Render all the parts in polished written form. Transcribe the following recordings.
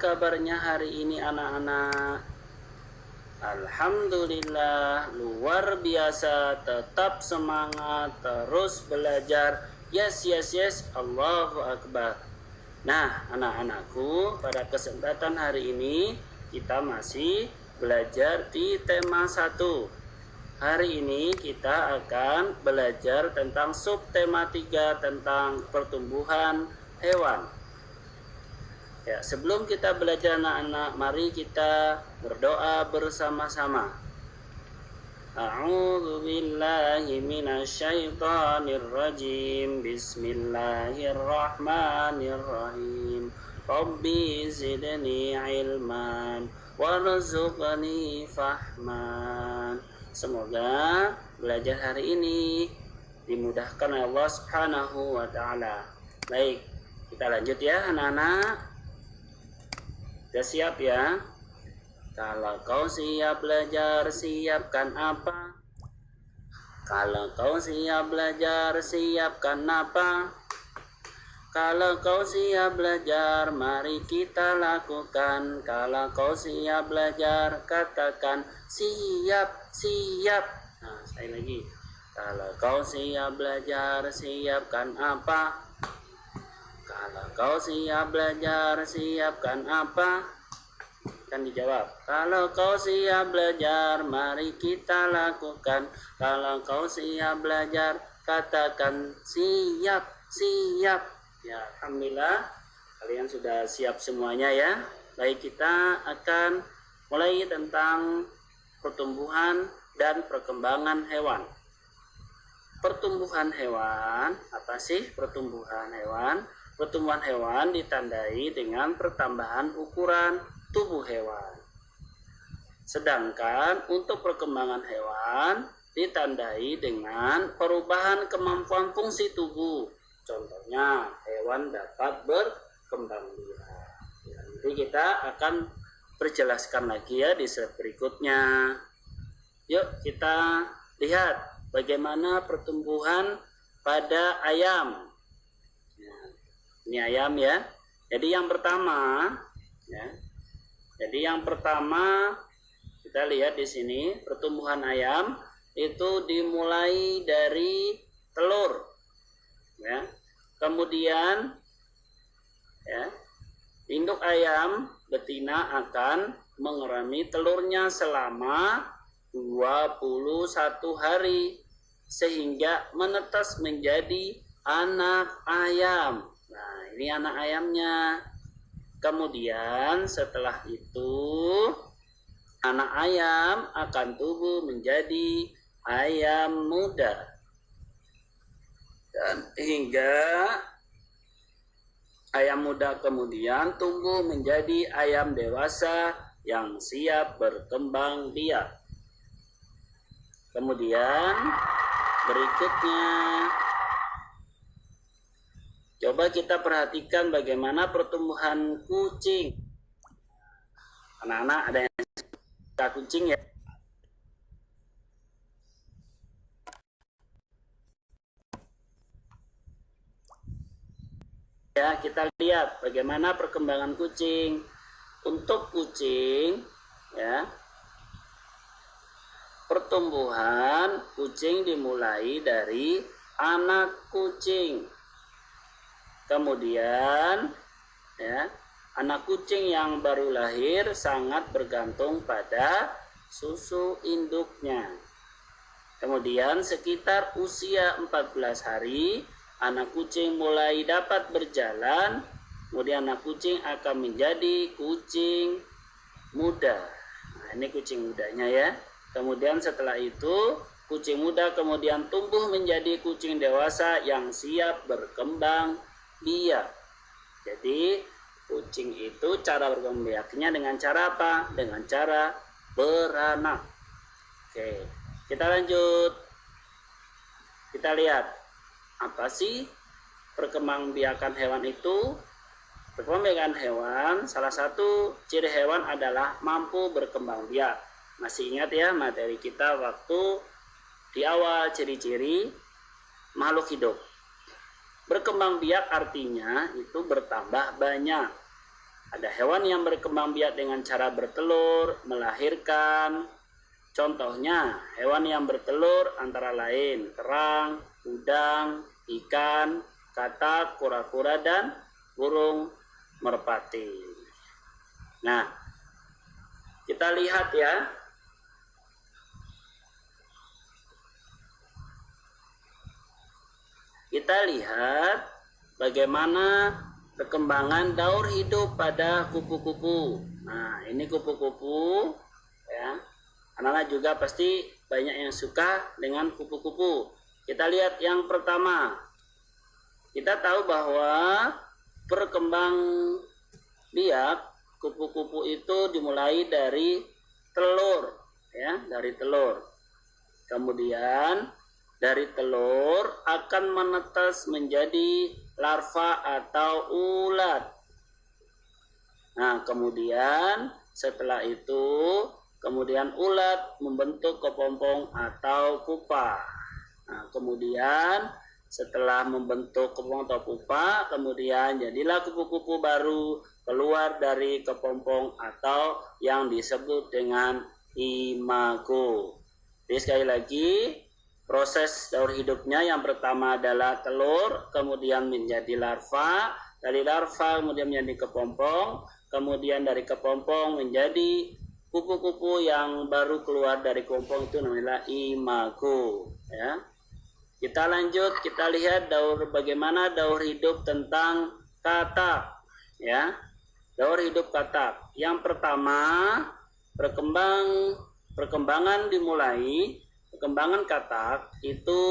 kabarnya hari ini anak-anak? Alhamdulillah, luar biasa, tetap semangat, terus belajar. Yes, yes, yes, Allahu Akbar. Nah, anak-anakku, pada kesempatan hari ini kita masih belajar di tema 1. Hari ini kita akan belajar tentang subtema 3 tentang pertumbuhan hewan. Ya, sebelum kita belajar anak-anak, mari kita berdoa bersama-sama. A'udzu billahi minasyaitonir rajim. Bismillahirrahmanirrahim. Rabbi zidni ilman warzuqni fahman. Semoga belajar hari ini dimudahkan oleh Allah Subhanahu wa taala. Baik, kita lanjut ya anak-anak. Sudah siap ya? Kalau kau siap belajar, siapkan apa? Kalau kau siap belajar, siapkan apa? Kalau kau siap belajar, mari kita lakukan. Kalau kau siap belajar, katakan siap, siap. Nah, sekali lagi. Kalau kau siap belajar, siapkan apa? Kalau kau siap belajar, siapkan apa? Kan dijawab. Kalau kau siap belajar, mari kita lakukan. Kalau kau siap belajar, katakan siap, siap. Ya, alhamdulillah kalian sudah siap semuanya ya. Baik, kita akan mulai tentang pertumbuhan dan perkembangan hewan. Pertumbuhan hewan, apa sih pertumbuhan hewan? Pertumbuhan hewan ditandai dengan pertambahan ukuran tubuh hewan. Sedangkan untuk perkembangan hewan ditandai dengan perubahan kemampuan fungsi tubuh. Contohnya hewan dapat berkembang biak. Ya, nanti kita akan perjelaskan lagi ya di slide berikutnya. Yuk kita lihat bagaimana pertumbuhan pada ayam. Ini ayam ya. Jadi yang pertama ya. Jadi yang pertama kita lihat di sini pertumbuhan ayam itu dimulai dari telur. Ya. Kemudian ya, induk ayam betina akan mengerami telurnya selama 21 hari sehingga menetas menjadi anak ayam. Nah, ini anak ayamnya. Kemudian setelah itu anak ayam akan tumbuh menjadi ayam muda. Dan hingga ayam muda kemudian tumbuh menjadi ayam dewasa yang siap berkembang biak. Kemudian berikutnya coba kita perhatikan bagaimana pertumbuhan kucing. Anak-anak ada yang suka kucing ya? Ya, kita lihat bagaimana perkembangan kucing. Untuk kucing ya, pertumbuhan kucing dimulai dari anak kucing. Kemudian ya, anak kucing yang baru lahir sangat bergantung pada susu induknya. Kemudian sekitar usia 14 hari anak kucing mulai dapat berjalan. Kemudian anak kucing akan menjadi kucing muda. Nah, ini kucing mudanya ya. Kemudian setelah itu kucing muda kemudian tumbuh menjadi kucing dewasa yang siap berkembang biak. Jadi kucing itu cara berkembang biaknya dengan cara apa? Dengan cara beranak. Oke, kita lanjut. Kita lihat apa sih perkembangbiakan hewan itu? Perkembangbiakan hewan, salah satu ciri hewan adalah mampu berkembang biak. Masih ingat ya materi kita waktu di awal ciri-ciri makhluk hidup. Berkembang biak artinya itu bertambah banyak. Ada hewan yang berkembang biak dengan cara bertelur, melahirkan. Contohnya, hewan yang bertelur antara lain kerang, udang, ikan, katak, kura-kura, dan burung merpati. Nah, kita lihat ya. Kita lihat bagaimana perkembangan daur hidup pada kupu-kupu. Nah, ini kupu-kupu ya. Anak-anak juga pasti banyak yang suka dengan kupu-kupu. Kita lihat yang pertama. Kita tahu bahwa perkembang biak kupu-kupu itu dimulai dari telur ya, dari telur. Kemudian dari telur akan menetas menjadi larva atau ulat. Nah, kemudian setelah itu, kemudian ulat membentuk kepompong atau pupa. Nah, kemudian setelah membentuk kepompong atau pupa, kemudian jadilah kupu-kupu baru keluar dari kepompong atau yang disebut dengan imago. Jadi sekali lagi, proses daur hidupnya yang pertama adalah telur, kemudian menjadi larva, dari larva kemudian menjadi kepompong, kemudian dari kepompong menjadi kupu-kupu yang baru keluar dari kepompong, itu namanya imago ya. Kita lanjut, kita lihat bagaimana daur hidup tentang katak ya. Daur hidup katak. Yang pertama, Perkembangan katak itu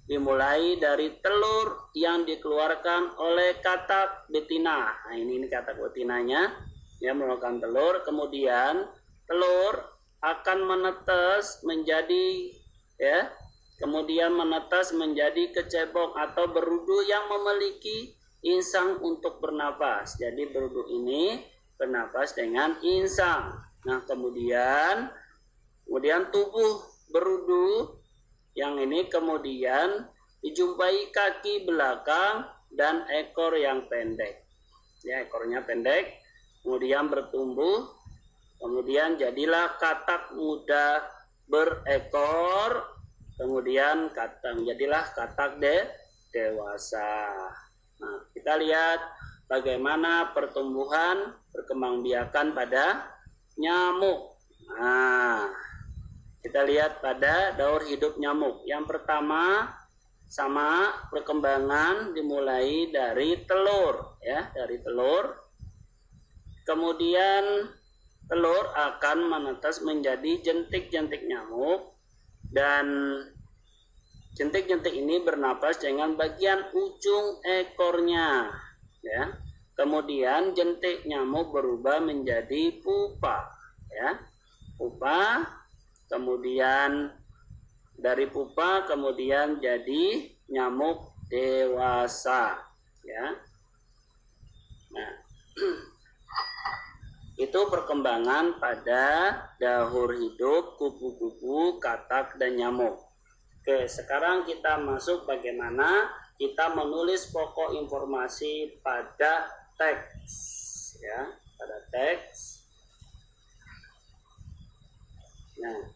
dimulai dari telur yang dikeluarkan oleh katak betina. Nah, ini katak betinanya ya, mengeluarkan telur, kemudian telur akan menetas menjadi ya, kemudian menetas menjadi kecebong atau berudu yang memiliki insang untuk bernapas. Jadi berudu ini bernapas dengan insang. Nah, kemudian tubuh berudu yang ini kemudian dijumpai kaki belakang dan ekor yang pendek. Ya, ekornya pendek, kemudian bertumbuh, kemudian jadilah katak muda berekor, kemudian jadilah katak dewasa. Nah, kita lihat bagaimana perkembangbiakan pada nyamuk. Nah, kita lihat pada daur hidup nyamuk. Yang pertama, sama perkembangan dimulai dari telur ya, dari telur. Kemudian telur akan menetas menjadi jentik-jentik nyamuk, dan jentik-jentik ini bernapas dengan bagian ujung ekornya ya. Kemudian jentik nyamuk berubah menjadi pupa ya. Pupa, kemudian dari pupa kemudian jadi nyamuk dewasa ya. Nah, itu perkembangan pada daur hidup kupu-kupu, katak, dan nyamuk. Oke, sekarang kita masuk bagaimana kita menulis pokok informasi pada teks ya, pada teks. Nah,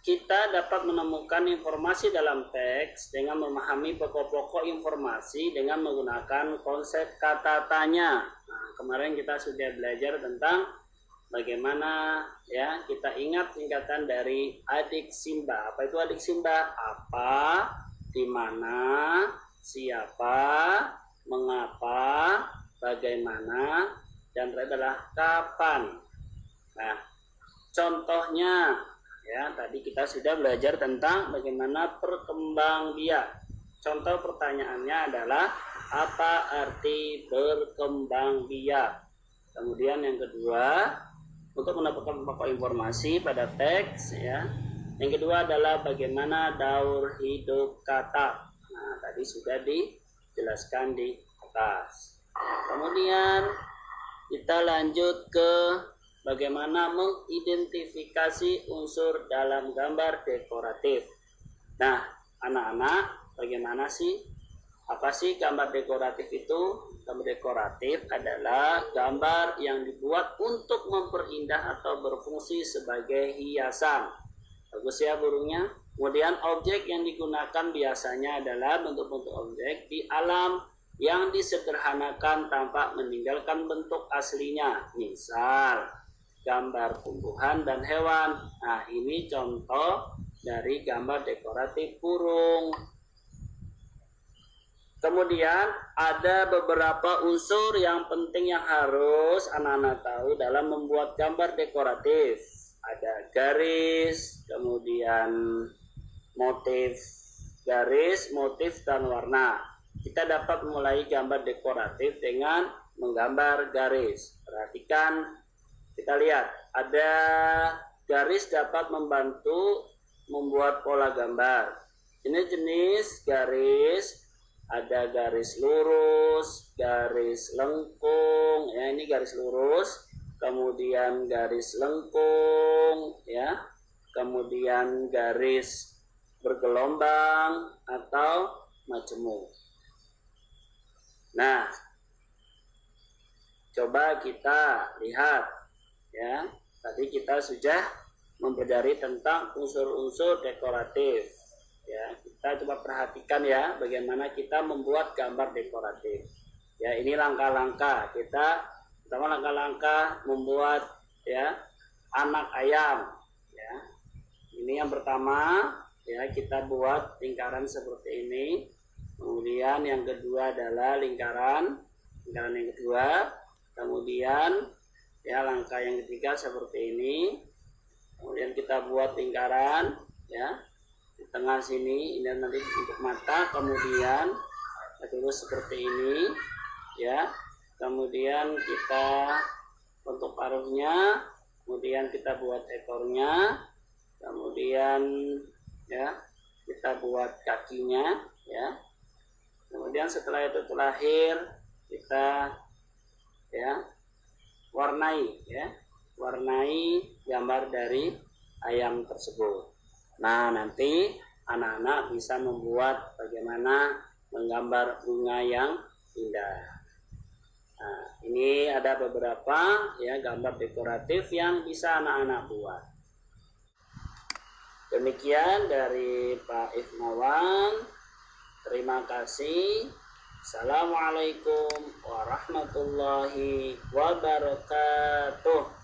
kita dapat menemukan informasi dalam teks dengan memahami pokok-pokok informasi dengan menggunakan konsep kata tanya. Nah, kemarin kita sudah belajar tentang bagaimana ya, kita ingat singkatan dari adik Simba. Apa itu adik Simba? Apa, di mana, siapa, mengapa, bagaimana, dan adalah kapan. Nah, contohnya ya, tadi kita sudah belajar tentang bagaimana perkembangbiak. Contoh pertanyaannya adalah apa arti berkembangbiak. Kemudian yang kedua, untuk mendapatkan pokok informasi pada teks ya. Yang kedua adalah bagaimana daur hidup katak. Nah, tadi sudah dijelaskan di atas. Kemudian kita lanjut ke bagaimana mengidentifikasi unsur dalam gambar dekoratif. Nah, anak-anak, bagaimana sih? Apa sih gambar dekoratif itu? Gambar dekoratif adalah gambar yang dibuat untuk memperindah atau berfungsi sebagai hiasan. Bagus ya burungnya. Kemudian objek yang digunakan biasanya adalah bentuk-bentuk objek di alam yang disederhanakan tanpa meninggalkan bentuk aslinya. Misal gambar tumbuhan dan hewan. Nah, ini contoh dari gambar dekoratif burung. Kemudian ada beberapa unsur yang penting yang harus anak-anak tahu dalam membuat gambar dekoratif. Ada garis, kemudian motif garis, motif, dan warna. Kita dapat mulai gambar dekoratif dengan menggambar garis. Perhatikan, kita lihat, ada garis dapat membantu membuat pola gambar. Ini jenis garis. Ada garis lurus, garis lengkung, ya ini garis lurus, kemudian garis lengkung, ya, kemudian garis bergelombang atau majemuk. Nah, coba kita lihat, ya, tadi kita sudah mempelajari tentang unsur-unsur dekoratif. Ya, kita coba perhatikan ya bagaimana kita membuat gambar dekoratif. Ya, ini langkah-langkah kita. Pertama, langkah-langkah membuat ya anak ayam. Ya, ini yang pertama. Ya, kita buat lingkaran seperti ini. Kemudian yang kedua adalah lingkaran yang kedua. Kemudian ya langkah yang ketiga seperti ini. Kemudian kita buat lingkaran ya di tengah sini, ini nanti untuk mata, kemudian terus seperti ini ya, kemudian kita untuk paruhnya, kemudian kita buat ekornya, kemudian ya kita buat kakinya ya, kemudian setelah itu terlahir kita ya warnai gambar dari ayam tersebut. Nah, nanti anak-anak bisa membuat bagaimana menggambar bunga yang indah. Nah, ini ada beberapa ya gambar dekoratif yang bisa anak-anak buat. Demikian dari Pak Ifmawan. Terima kasih. Assalamualaikum warahmatullahi wabarakatuh.